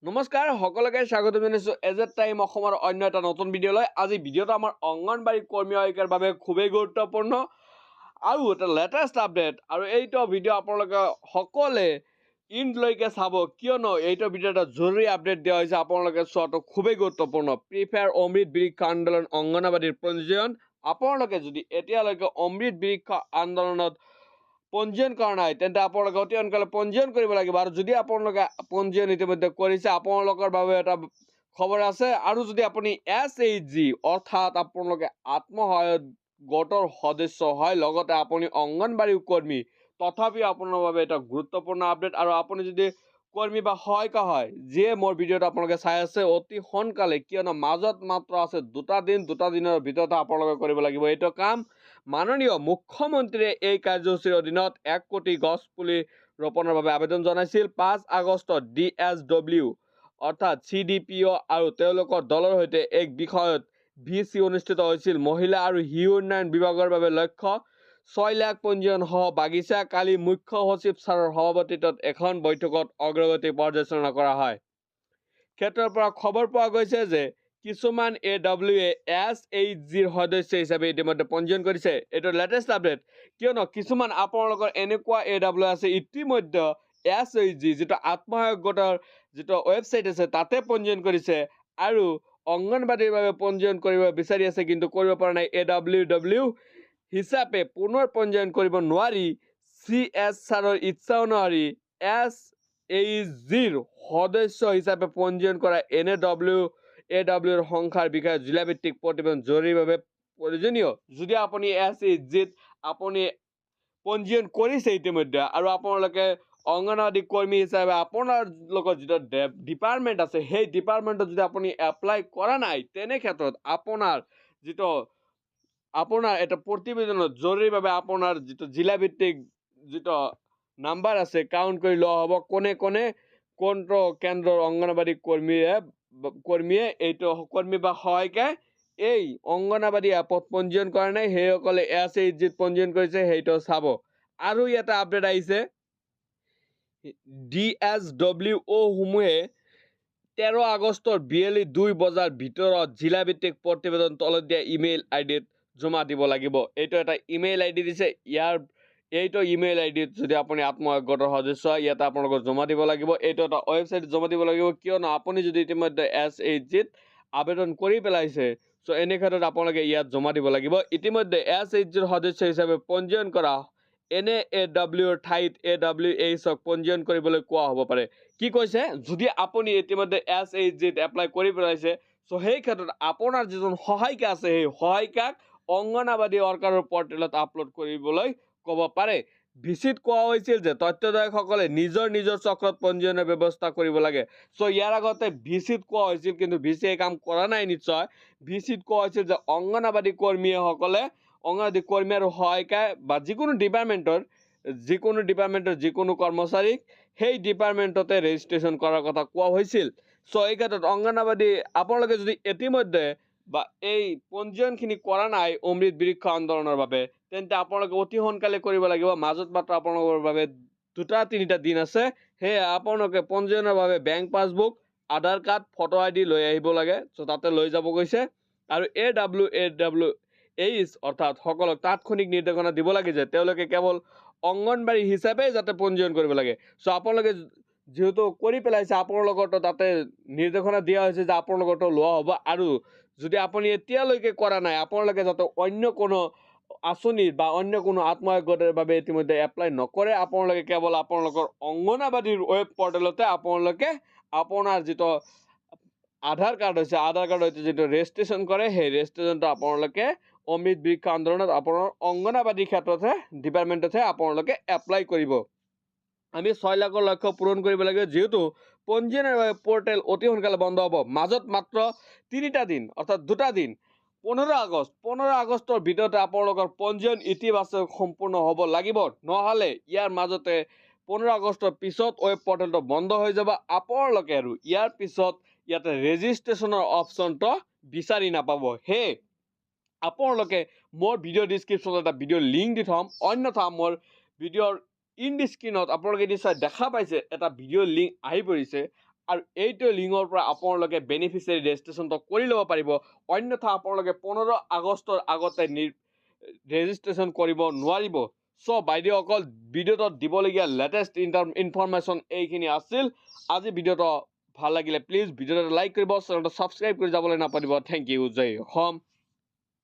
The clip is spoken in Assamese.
নমস্কাৰ সকলোকে স্বাগত জনাইছো এজটাইম অসমৰ অন্য এটা নতুন ভিডিঅ'লৈ। আজি ভিডিঅ'টো আমাৰ অংগনবাড়ী কৰ্মী আয়োগৰ বাবে খুবেই গুৰুত্বপূৰ্ণ আৰু এটা লেটেষ্ট আপডেট। আৰু এইটো ভিডিঅ' আপোনালোকে সকলে ইনলৈকে চাব, কিয়নো এইটো ভিডিঅ' এটা জৰুৰী আপডেট দিয়া হৈছে। আপোনালোকে চোৱাটো খুবেই গুৰুত্বপূৰ্ণ। প্ৰিপেয়াৰ অমৃত বৃক্ষ আন্দোলন অংগনবাড়ীৰ পঞ্জীয়ন। আপোনালোকে যদি এতিয়ালৈকে অমৃত বৃক্ষ আন্দোলনত পঞ্জীয়ন কৰা নাই তেন্তে আপোনালোকে অতি সোনকালে পঞ্জীয়ন কৰিব লাগিব। আৰু যদি আপোনালোকে পঞ্জীয়ন ইতিমধ্যে কৰিছে আপোনালোকৰ বাবে এটা খবৰ আছে। আৰু যদি আপুনি SHG অৰ্থাৎ আপোনালোকে আত্মসহায়ক গোটৰ সদস্য হয়, লগতে আপুনি অংগনবাড়ী কৰ্মী, তথাপিও আপোনাৰ বাবে এটা গুৰুত্বপূৰ্ণ আপডেট। আৰু আপুনি যদি কৰ্মী বা সহায়িকা হয়, যিয়ে মোৰ ভিডিঅ'টো আপোনালোকে চাই আছে, অতি সোনকালে, কিয়নো মাজত মাত্ৰ আছে দুটা দিনৰ ভিতৰতে আপোনালোকে কৰিব লাগিব এইটো কাম। মাননীয় মুখ্যমন্ত্ৰীয়ে এই কাৰ্যসূচীৰ অধীনত 1 কোটি গছ পুলি ৰোপণৰ বাবে আবেদন জনাইছিল। 5 আগষ্টত DSW অৰ্থাৎ CDPO আৰু তেওঁলোকৰ দলৰ সৈতে এক বিষয়ত VC অনুষ্ঠিত হৈছিল। মহিলা আৰু শিশু উন্নয়ন বিভাগৰ বাবে লক্ষ্য 6 লাখ পঞ্জীয়ন সহ বাগিচা। কালি মুখ্য সচিব ছাৰৰ সভাপতিত্বত এখন বৈঠকত অগ্ৰগতি পৰ্যালোচনা কৰা হয়। ক্ষেত্ৰৰ পৰা খবৰ পোৱা গৈছে যে কিছুমান AWA SHGৰ সদস্য হিচাপে ইতিমধ্যে পঞ্জীয়ন কৰিছে। এইটো লেটেষ্ট আপডেট, কিয়নো কিছুমান আপোনালোকৰ এনেকুৱা AWA আছে ইতিমধ্যে SHG যিটো আত্মসহায়ক গোটৰ যিটো ৱেবছাইট আছে তাতে পঞ্জীয়ন কৰিছে আৰু অংগনবাড়ীৰ বাবে পঞ্জীয়ন কৰিব বিচাৰি আছে, কিন্তু কৰিব পৰা নাই। AWW হিচাপে পুনৰ পঞ্জীয়ন কৰিব নোৱাৰি, CS ছাৰৰ ইচ্ছাও নোৱাৰি। SHGৰ সদস্য হিচাপে পঞ্জীয়ন কৰা AWৰ সংখ্যাৰ বিষয়ে জিলাভিত্তিক প্ৰতিবেদন জৰুৰীভাৱে প্ৰয়োজনীয়। যদি আপুনি SHGত আপুনি পঞ্জীয়ন কৰিছে ইতিমধ্যে আৰু আপোনালোকে অংগনবাড়ী কৰ্মী হিচাপে আপোনালোকৰ যিটো ডিপাৰ্টমেণ্ট আছে সেই ডিপাৰ্টমেণ্টত যদি আপুনি এপ্লাই কৰা নাই, তেনে ক্ষেত্ৰত আপোনাৰ এটা প্ৰতিবেদনত জৰুৰীভাৱে আপোনাৰ যিটো জিলাভিত্তিক যিটো নাম্বাৰ আছে কাউণ্ট কৰি লোৱা হ'ব। কোনটো কেন্দ্ৰৰ অংগনবাড়ী কৰ্মীয়ে এইটো কৰ্মী বা সহায়িকাই এই অংগনবাড়ী এপত পঞ্জীয়ন কৰা নাই, সেইসকলে SHGত পঞ্জীয়ন কৰিছে সেইটো চাব। আৰু এটা আপডেট আহিছে, DSWO সমূহে 13 আগষ্টৰ বিয়লি 2 বজাৰ ভিতৰত জিলাভিত্তিক প্ৰতিবেদন তলত দিয়া ইমেইল আইডিত জমা দিব লাগিব। এইটো এটা ইমেইল আইডি দিছে। এইটো ইমেইল আইডিত যদি আপুনি আত্মসহায়ক গোটৰ সদস্য হয়, ইয়াতে আপোনালোকে জমা দিব লাগিব। এইটো এটা ৱেবছাইট জমা দিব লাগিব, কিয়নো আপুনি যদি ইতিমধ্যে SHGত আবেদন কৰি পেলাইছে, চ' এনে ক্ষেত্ৰত আপোনালোকে ইয়াত জমা দিব লাগিব। ইতিমধ্যে SHGৰ সদস্য হিচাপে পঞ্জীয়ন কৰা NAWৰ ঠাইত AWHক পঞ্জীয়ন কৰিবলৈ কোৱা হ'ব পাৰে। কি কৈছে, যদি আপুনি ইতিমধ্যে SHGত এপ্লাই কৰি পেলাইছে, চ' সেই ক্ষেত্ৰত আপোনাৰ যিজন সহায়িকা আছে সেই সহায়িকাক অংগনবাড়ী ৱৰ্কাৰৰ পৰ্টেলত আপলোড কৰিবলৈ ক'ব পাৰে। ভিচিত কোৱা হৈছিল যে তথ্যদায়কসকলে নিজৰ চক্ৰত পঞ্জীয়নৰ ব্যৱস্থা কৰিব লাগে। চ' ইয়াৰ আগতে ভিচিত কোৱা হৈছিল, কিন্তু ভিচি এই কাম কৰা নাই নিশ্চয়। ভিচিত কোৱা হৈছিল যে অংগনবাড়ী কৰ্মী আৰু সহায়িকাই বা যিকোনো ডিপাৰ্টমেণ্টৰ যিকোনো কৰ্মচাৰীক সেই ডিপাৰ্টমেণ্টতে ৰেজিষ্ট্ৰেশ্যন কৰাৰ কথা কোৱা হৈছিল। চ' এই ক্ষেত্ৰত অংগনবাড়ী আপোনালোকে যদি ইতিমধ্যে বা এই পঞ্জীয়নখিনি কৰা নাই অমৃত বৃক্ষ আন্দোলনৰ বাবে, তেন্তে আপোনালোকে অতি সোনকালে কৰিব লাগিব। মাজত মাত্ৰ আপোনালোকৰ বাবে 2-3টা দিন আছে। সেয়ে আপোনালোকে পঞ্জীয়নৰ বাবে বেংক পাছবুক, আধাৰ কাৰ্ড, ফটো ID লৈ আহিব লাগে। চ' তাতে লৈ যাব কৈছে। আৰু AWH অৰ্থাৎ সকলক তাৎক্ষণিক নিৰ্দেশনা দিব লাগে যে তেওঁলোকে কেৱল অংগনবাড়ী হিচাপে যাতে পঞ্জীয়ন কৰিব লাগে। চ' আপোনালোকে যেহেতু কৰি পেলাইছে, আপোনালোকৰতো তাতে নিৰ্দেশনা দিয়া হৈছে যে আপোনালোকৰতো লোৱা হ'ব। আৰু যদি আপুনি এতিয়ালৈকে কৰা নাই, আপোনালোকে যাতে অন্য কোনো আঁচনিৰ বা অন্য কোনো আত্মসহায়ক গোটৰ বাবে ইতিমধ্যে এপ্লাই নকৰে। আপোনালোকে কেৱল আপোনালোকৰ অংগনবাড়ীৰ ৱেব পৰ্টেলতে আপোনালোকে আপোনাৰ যিটো আধাৰ কাৰ্ডৰ সৈতে যিটো ৰেজিষ্ট্ৰেশ্যন কৰে, সেই ৰেজিষ্ট্ৰেশ্যনটো আপোনালোকে অমৃত বৃক্ষ আন্দোলনত আপোনাৰ অংগনবাড়ীৰ ক্ষেত্ৰতহে ডিপাৰ্টমেণ্টতহে আপোনালোকে এপ্লাই কৰিব। আমি 6 লাখৰ লক্ষ্য পূৰণ কৰিব লাগে, যিহেতু পঞ্জীয়নৰ বাবে পৰ্টেল অতি সোনকালে বন্ধ হ'ব। মাজত মাত্ৰ 3টা দিন অৰ্থাৎ 2টা দিন। 15 আগষ্টৰ ভিতৰতে আপোনালোকৰ পঞ্জীয়ন ইতিবাচক সম্পূৰ্ণ হ'ব লাগিব, নহ'লে ইয়াৰ মাজতে 15 আগষ্টৰ পিছত ৱেব পৰ্টেলটো বন্ধ হৈ যাব। আপোনালোকে আৰু ইয়াৰ পিছত ইয়াতে ৰেজিষ্ট্ৰেশ্যনৰ অপশ্যনটো বিচাৰি নাপাব। সেয়ে আপোনালোকে মোৰ ভিডিঅ' ডিছক্ৰিপশ্যনত এটা ভিডিঅ' লিংক দি থ'ম, অন্যথা মোৰ ভিডিঅ'ৰ ইন দি স্ক্ৰীনত আপোনালোকে নিশ্চয় দেখা পাইছে এটা ভিডিঅ' লিংক আহি পৰিছে। আৰু এইটো লিংকৰ পৰা আপোনালোকে বেনিফিচিয়াৰী ৰেজিষ্ট্ৰেশ্যনটো কৰি ল'ব পাৰিব অন্যথা আপোনালোকে 15 আগষ্টৰ আগতে ৰেজিষ্ট্ৰেশ্যন কৰিব নোৱাৰিব সো বাইদেউসকল ভিডিঅ'টো দিবলগীয়া লেটেষ্ট ইনফৰমেশ্যন এইখিনি আছিল আজি ভিডিঅ'টো ভাল লাগিলে প্লিজ ভিডিঅ'টো লাইক কৰিব চেনেলটো সাবস্ক্ৰাইব কৰি যাবলৈ নাপাহৰিব থ্যাংক ইউ জয় অসম